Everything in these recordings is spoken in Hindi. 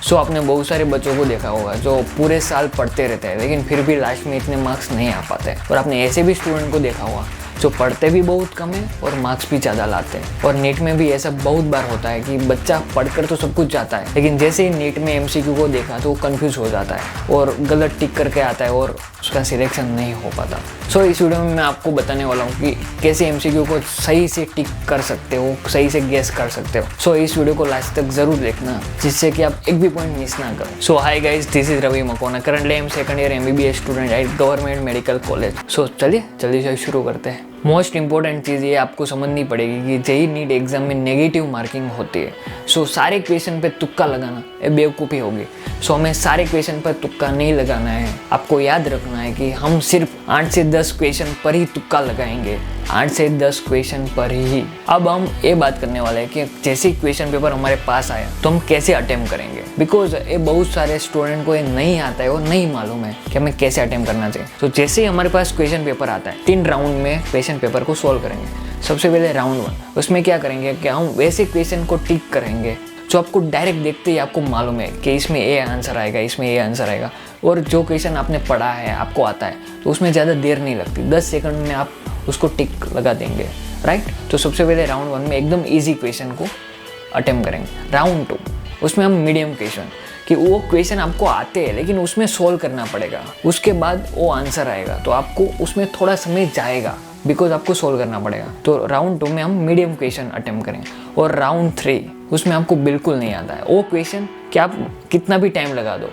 सो आपने बहुत सारे बच्चों को देखा होगा जो पूरे साल पढ़ते रहते हैं लेकिन फिर भी लास्ट में इतने मार्क्स नहीं आ पाते। और आपने ऐसे भी स्टूडेंट को देखा होगा जो पढ़ते भी बहुत कम है और मार्क्स भी ज़्यादा लाते हैं। और नीट में भी ऐसा बहुत बार होता है कि बच्चा पढ़कर तो सब कुछ जाता है लेकिन जैसे ही नीट में एमसीक्यू को देखा तो वो कंफ्यूज हो जाता है और गलत टिक करके आता है और उसका सिलेक्शन नहीं हो पाता। सो इस वीडियो में मैं आपको बताने वाला हूँ कि कैसे एमसीक्यू को सही से टिक कर सकते हो, सही से गेस कर सकते हो। सो इस वीडियो को लास्ट तक जरूर देखना जिससे कि आप एक भी पॉइंट मिस ना करो। So hi guys, this is Ravi Makona. Currently I am second year MBBS student at government medical college. So चलिए जल्दी से शुरू करते हैं। मोस्ट इंपॉर्टेंट चीज़ ये आपको समझनी पड़ेगी कि जेईई नीट एग्जाम में नेगेटिव मार्किंग होती है। सो सारे क्वेश्चन पे तुक्का लगाना ये बेवकूफ़ी होगी। सो हमें सारे क्वेश्चन पर तुक्का नहीं लगाना है। आपको याद रखना है कि हम सिर्फ 8 से 10 क्वेश्चन पर ही तुक्का लगाएंगे, 8 से 10 क्वेश्चन पर ही। अब हम ये बात करने वाले हैं कि जैसे ही क्वेश्चन पेपर हमारे पास आया तो हम कैसे अटेम्प्ट करेंगे। बिकॉज ये बहुत सारे स्टूडेंट को ये नहीं आता है और नहीं मालूम है कि हमें कैसे अटेम्प्ट करना चाहिए। तो जैसे ही हमारे पास क्वेश्चन पेपर आता है 3 राउंड में क्वेश्चन पेपर को सॉल्व करेंगे। सबसे पहले राउंड 1, उसमें क्या करेंगे कि हम वैसे क्वेश्चन को टिक करेंगे जो आपको डायरेक्ट देखते ही आपको मालूम है कि इसमें ये आंसर आएगा, इसमें ये आंसर आएगा। और जो क्वेश्चन आपने पढ़ा है, आपको आता है, तो उसमें ज़्यादा देर नहीं लगती, 10 सेकंड में आप उसको टिक लगा देंगे, राइट। तो सबसे पहले राउंड 1 में एकदम ईजी क्वेश्चन को अटेम्प्ट करेंगे। राउंड 2 उसमें हम मीडियम क्वेश्चन कि वो क्वेश्चन आपको आते हैं लेकिन उसमें सोल्व करना पड़ेगा, उसके बाद वो आंसर आएगा तो आपको उसमें थोड़ा समय जाएगा बिकॉज आपको सोल्व करना पड़ेगा। तो राउंड 2 में हम मीडियम क्वेश्चन अटेम्प्ट करेंगे। और राउंड 3 उसमें आपको बिल्कुल नहीं आता है वो क्वेश्चन कि आप कितना भी टाइम लगा दो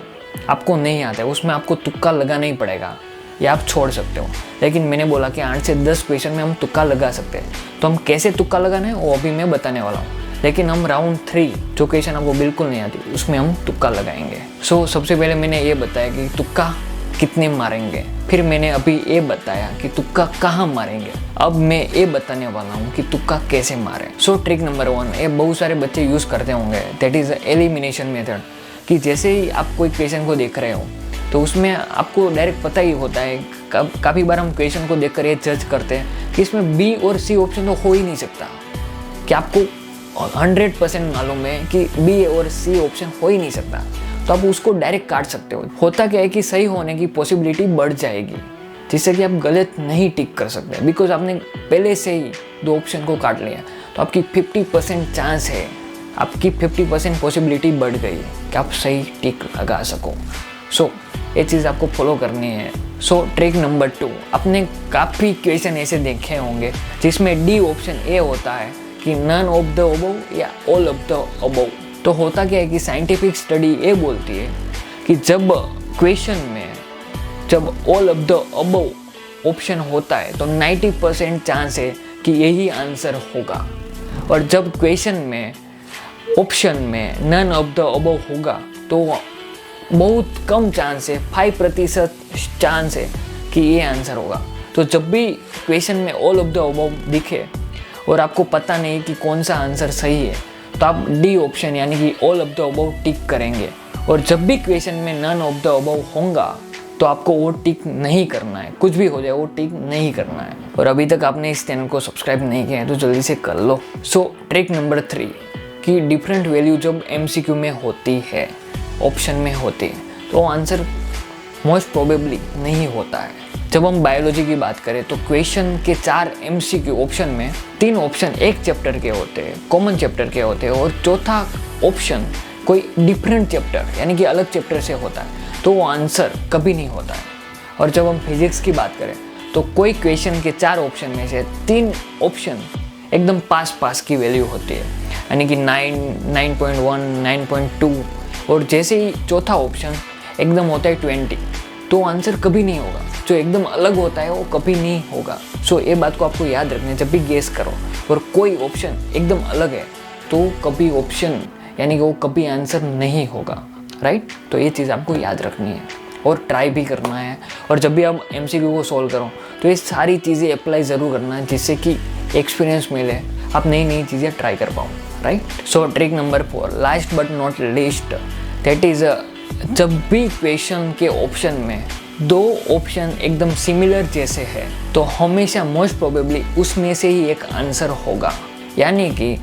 आपको नहीं आता है, उसमें आपको तुक्का लगाना ही पड़ेगा या आप छोड़ सकते हो। लेकिन मैंने बोला कि 8 से 10 क्वेश्चन में हम तुक्का लगा सकते हैं। तो हम कैसे तुक्का लगाना है वो अभी मैं बताने वाला हूँ। लेकिन हम राउंड 3 जो क्वेश्चन आपको बिल्कुल नहीं आती उसमें हम तुक्का लगाएंगे। सो सबसे पहले मैंने ये बताया कि तुक्का कितने मारेंगे, फिर मैंने अभी ये बताया कि तुक्का कहाँ मारेंगे। अब मैं ये बताने वाला हूँ कि तुक्का कैसे मारें। सो ट्रिक नंबर 1 ये बहुत सारे बच्चे यूज़ करते होंगे, दैट इज़ एलिमिनेशन मेथड। कि जैसे ही आप कोई क्वेश्चन को देख रहे हो तो उसमें आपको डायरेक्ट पता ही होता है, काफ़ी बार हम क्वेश्चन को देख कर ये जज करते हैं कि इसमें बी और सी ऑप्शन तो हो ही नहीं सकता। कि आपको 100% मालूम है कि बी और सी ऑप्शन हो ही नहीं सकता, तो आप उसको डायरेक्ट काट सकते हो। होता क्या है कि सही होने की पॉसिबिलिटी बढ़ जाएगी जिससे कि आप गलत नहीं टिक कर सकते बिकॉज आपने पहले से ही 2 ऑप्शन को काट लिया। तो आपकी 50% चांस है, आपकी 50% पॉसिबिलिटी बढ़ गई कि आप सही टिक लगा सको। सो ये चीज़ आपको फॉलो करनी है। सो ट्रिक नंबर 2, आपने काफ़ी क्वेश्चन ऐसे देखे होंगे जिसमें डी ऑप्शन ए होता है कि नन ऑफ द अबव या ऑल ऑफ द अबव। तो होता क्या है कि साइंटिफिक स्टडी ये बोलती है कि जब क्वेश्चन में जब all of the above option होता है तो 90% चांस है कि यही आंसर होगा। और जब क्वेश्चन में ऑप्शन में नन ऑफ द अबव होगा तो बहुत कम चांस है, 5% चांस है कि ये आंसर होगा। तो जब भी क्वेश्चन में ऑल ऑफ द अबव दिखे और आपको पता नहीं कि कौन सा आंसर सही है तो आप डी ऑप्शन यानी कि ऑल ऑफ द अबव टिक करेंगे। और जब भी क्वेश्चन में नन ऑफ द अबव होगा तो आपको वो टिक नहीं करना है, कुछ भी हो जाए वो टिक नहीं करना है। और अभी तक आपने इस चैनल को सब्सक्राइब नहीं किया है तो जल्दी से कर लो। सो ट्रिक नंबर 3 कि डिफरेंट वैल्यू जब एमसीक्यू में होती है, ऑप्शन में होती है, तो आंसर मोस्ट प्रोबेबली नहीं होता है। जब हम बायोलॉजी की बात करें तो क्वेश्चन के 4 एमसीक्यू ऑप्शन में 3 ऑप्शन एक चैप्टर के होते हैं, कॉमन चैप्टर के होते हैं, और चौथा ऑप्शन कोई डिफरेंट चैप्टर यानी कि अलग चैप्टर से होता है, तो वो आंसर कभी नहीं होता है। और जब हम फिजिक्स की बात करें तो कोई क्वेश्चन के 4 ऑप्शन में से 3 ऑप्शन एकदम पास की वैल्यू होती है यानी कि 9, 9.1, 9.2, और जैसे ही चौथा ऑप्शन एकदम होता है 20, तो आंसर कभी नहीं होगा। जो एकदम अलग होता है वो कभी नहीं होगा। सो ये बात को आपको याद रखना है जब भी गेस करो और कोई ऑप्शन एकदम अलग है तो कभी ऑप्शन यानी कि वो कभी आंसर नहीं होगा, राइट। तो ये चीज़ आपको याद रखनी है और ट्राई भी करना है। और जब भी आप एमसीक्यू को सॉल्व करो तो ये सारी चीज़ें अप्लाई ज़रूर करना है जिससे कि एक्सपीरियंस मिले, आप नई नई चीज़ें ट्राई कर पाओ, right. So trick number 4, last but not least, that is जब भी क्वेश्चन के ऑप्शन में 2 ऑप्शन एकदम सिमिलर जैसे है तो हमेशा मोस्ट प्रोबेबली उसमें से ही एक आंसर होगा। यानी कि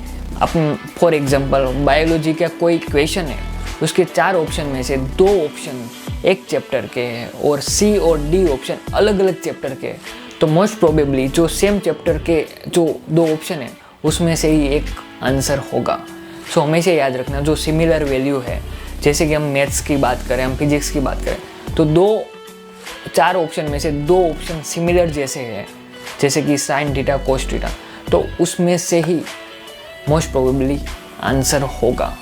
अपन फॉर एग्जांपल बायोलॉजी का कोई क्वेश्चन है उसके 4 ऑप्शन में से 2 ऑप्शन एक चैप्टर के हैं और सी और डी ऑप्शन अलग अलग चैप्टर के, तो मोस्ट प्रोबेबली जो सेम चैप्टर के जो 2 ऑप्शन है उसमें से ही एक आंसर होगा। सो हमेशा याद रखना जो सिमिलर वैल्यू है, जैसे कि हम मैथ्स की बात करें, हम फिजिक्स की बात करें, तो 4 ऑप्शन में से 2 ऑप्शन सिमिलर जैसे हैं, जैसे कि साइन थीटा कोस थीटा, तो उसमें से ही मोस्ट प्रोबेबली आंसर होगा।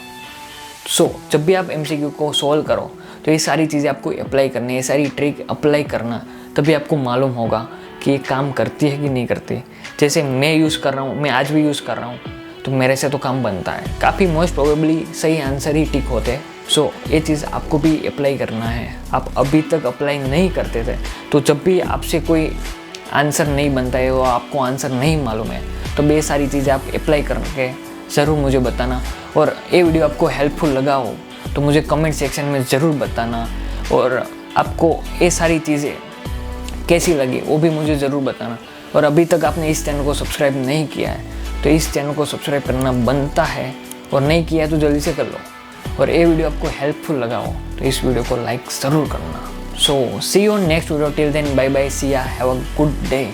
सो जब भी आप MCQ को सॉल्व करो तो ये सारी चीज़ें आपको अप्लाई करनी है, ये सारी ट्रिक अप्लाई करना, तभी आपको मालूम होगा कि ये काम करती है कि नहीं करती। जैसे मैं यूज़ कर रहा हूँ, मैं आज भी यूज़ कर रहा हूँ, तो मेरे से तो काम बनता है, काफ़ी मोस्ट प्रोबेबली सही आंसर ही टिक होते हैं। सो ये चीज़ आपको भी अप्लाई करना है। आप अभी तक अप्लाई नहीं करते थे, तो जब भी आपसे कोई आंसर नहीं बनता है, वो आपको आंसर नहीं मालूम है, तो ये सारी चीज़ें आप अप्लाई करके ज़रूर मुझे बताना। और ये वीडियो आपको हेल्पफुल लगा हो तो मुझे कमेंट सेक्शन में ज़रूर बताना, और आपको ये सारी चीज़ें कैसी लगी वो भी मुझे ज़रूर बताना। और अभी तक आपने इस चैनल को सब्सक्राइब नहीं किया है तो इस चैनल को सब्सक्राइब करना बनता है, और नहीं किया है तो जल्दी से कर लो। और ये वीडियो आपको हेल्पफुल लगा हो तो इस वीडियो को लाइक ज़रूर करना। So see you on next video, till then bye bye, see ya, have a good day.